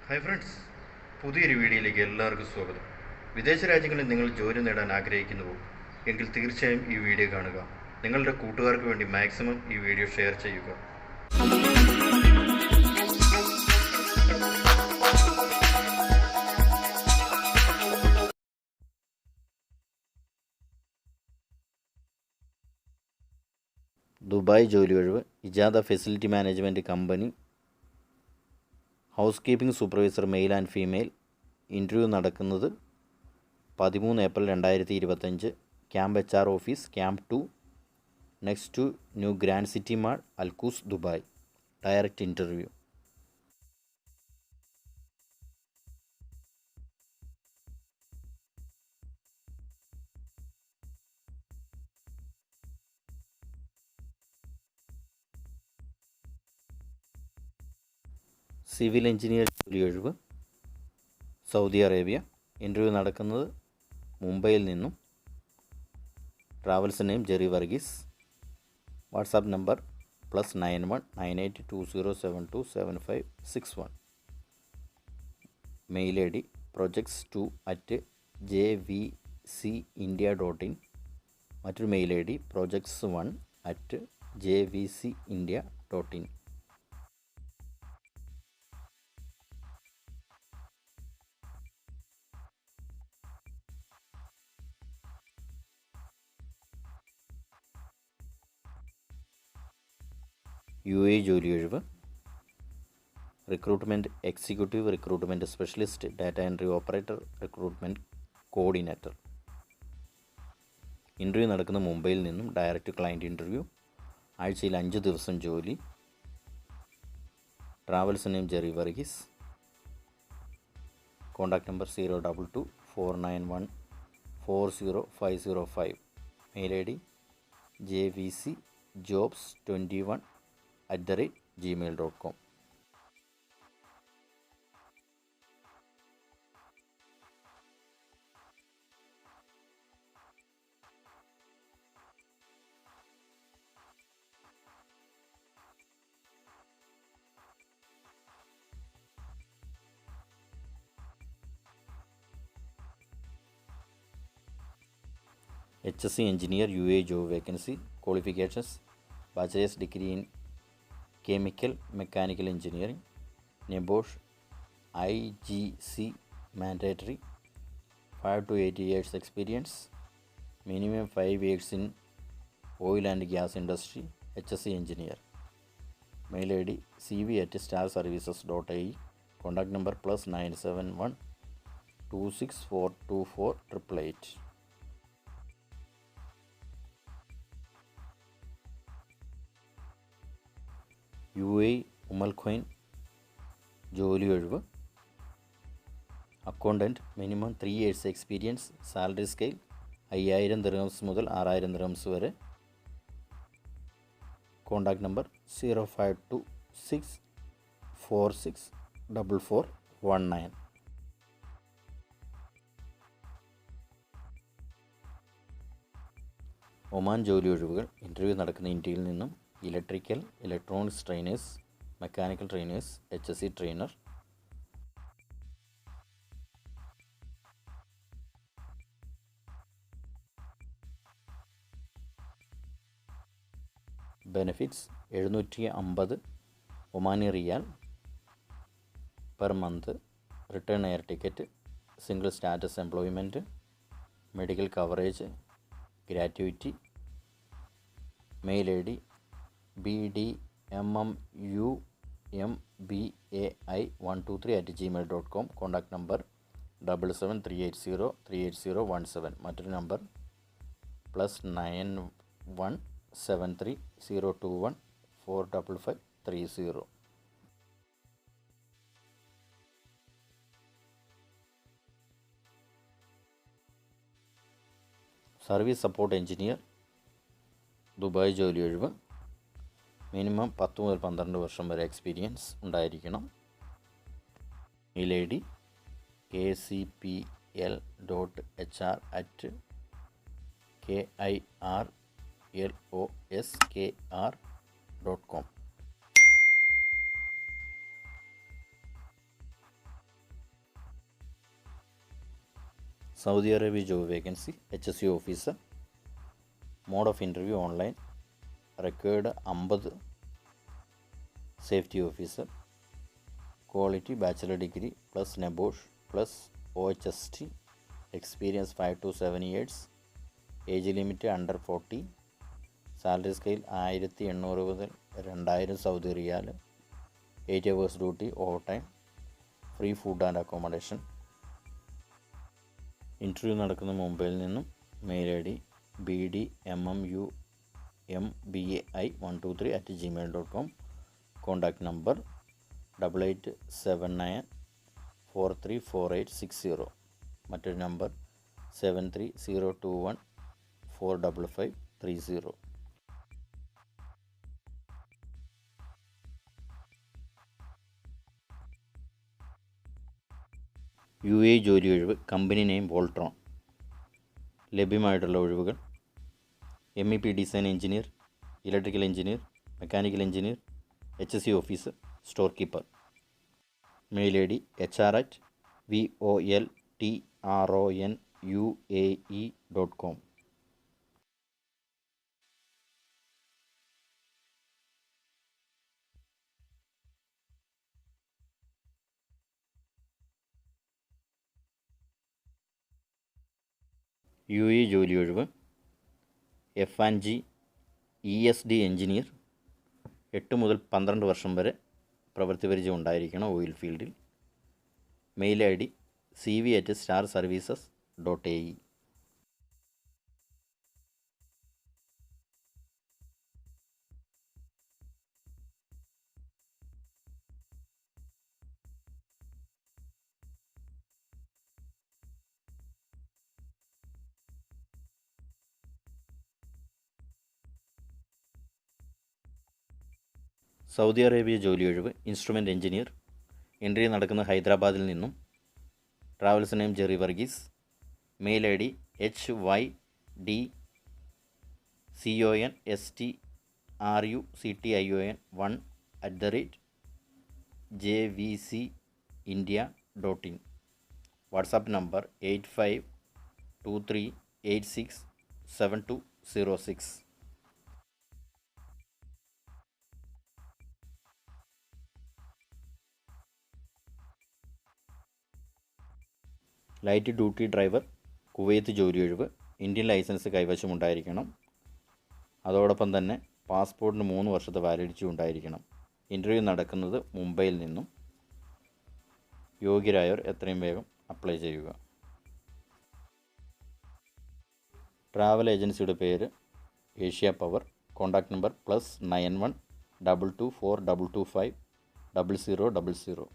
Hi friends, പുതിയൊരു വീഡിയോയിലേക്ക് എല്ലാവർക്കും സ്വാഗതം. വിദേശ രാജ്യങ്ങളിൽ നിങ്ങൾ ജോലി നേടാൻ ആഗ്രഹിക്കുന്നുവോ എങ്കിൽ തീർച്ചയായും ഈ വീഡിയോ കാണുക. നിങ്ങളുടെ കൂട്ടുകാർക്ക് വേണ്ടി മാക്സിമം ഈ വീഡിയോ ഷെയർ ചെയ്യുക. ദുബായ് ജോലി ഒഴിവ്. Ijada facility management company housekeeping supervisor male and female. Interview നടക്കുന്നത് 13 April 2025. Camp HR office, camp 2, next to new grand city mall, Al Quoz, Dubai. Direct interview. Civil engineer ജോലി ഒഴിവ്. Saudi Arabia. Interview നടക്കുന്നത് മുംബൈയിൽ നിന്നും. Travels name Jerry Varghese. WhatsApp number +91 9820727561. Mail ID projects2@jvcindia.in. മറ്റൊരു mail ID projects1@jvcindia.in. UAE ജോലി ഒഴിവ്. Recruitment executive, recruitment specialist, data entry operator, recruitment coordinator. Interview നടക്കുന്ന മുംബൈയിൽ നിന്നും. Direct client interview. ആഴ്ചയിൽ 5 ദിവസം ജോലി. Travels name Jerry Varghese. Contact number 02249140505. Mail ID jvcjobs21@gmail.com. HSC Engineer UAE job vacancy. Qualifications: Bachelor's degree in Chemical Mechanical Engineering, NEBOSH, IGC mandatory, 5 to 8 years experience, minimum 5 years in oil and gas industry. HSC Engineer. Mail ID cv@starservices.ie. Contact number +971 26424 888. UAE ഉമ്മൽ Quwain ജോലി ഒഴിവ്. Accountant, minimum 3 years experience. Salary scale 5000 dirhams മുതൽ 6000 dirhams വരെ. Contact number 0526464419. Oman ജോലി ഒഴിവുകൾ. Interview നടക്കുന്ന ഇന്ത്യയിൽ നിന്നും. Electrical, electronics trainers, mechanical trainers, HSC trainer. Benefits: 750 Omani riyal per month. Return air ticket, single status employment, medical coverage, gratuity. Mail ID bdmmumbai123@gmail.com. Contact number 7738038017. മറ്റൊരു number +917302145530. Service support engineer Dubai ജോലി ഒഴിവ്. Minimum 10 മുതൽ 12 വർഷം വരെ experience ഉണ്ടായിരിക്കണം. Mail ID kcpl.hr@kirloskr.com. Saudi Arabia job vacancy HSC officer. Mode of interview online. Required 50. Safety officer. Quality bachelor degree plus NEBOSH plus OHST. Experience 5 to 7 years. Age limit under 40. Salary scale 1800 മുതൽ 2000 Saudi riyal. 8 hours duty, over time, free food and accommodation. Interview നടക്കുന്ന മുംബൈയിൽ നിന്നും. Mail ID bdmmumbai123@gmail.com. Contact number 8879434860. മറ്റൊരു number 7302145530. UAE ജോലി ഒഴിവ്. Company name Voltron. ലഭ്യമായിട്ടുള്ള ഒഴിവുകൾ: MEP design engineer, electrical engineer, mechanical engineer, HSC officer, store keeper. Mail ID HR@voltronUAE.com. UAE ജോലി ഒഴിവ്. F&G ESD engineer. 8 മുതൽ 12 വർഷം വരെ പ്രവൃത്തി പരിചയം ഉണ്ടായിരിക്കണം ഓയിൽ ഫീൽഡിൽ. Mail ID cv@starservices.ae. Saudi Arabia ജോലി ഒഴിവ്. Instrument engineer. ഇൻ്റർവ്യൂ നടക്കുന്ന ഹൈദരാബാദിൽ നിന്നും. Travels name Jerry Varghese. Mail ID hydconstron1@jvcindia.in. WhatsApp number 8523867206. Light duty driver Kuwait ജോലി ഒഴിവ്. ഇന്ത്യൻ ലൈസൻസ് കൈവശമുണ്ടായിരിക്കണം. അതോടൊപ്പം തന്നെ പാസ്പോർട്ടിന് 3 വർഷത്തെ വാലിഡിറ്റി ഉണ്ടായിരിക്കണം. ഇൻ്റർവ്യൂ നടക്കുന്നത് മുംബൈയിൽ നിന്നും. യോഗ്യരായവർ എത്രയും വേഗം അപ്ലൈ ചെയ്യുക. ട്രാവൽ ഏജൻസിയുടെ പേര് ഏഷ്യ പവർ. Contact number +91 224 225 0000.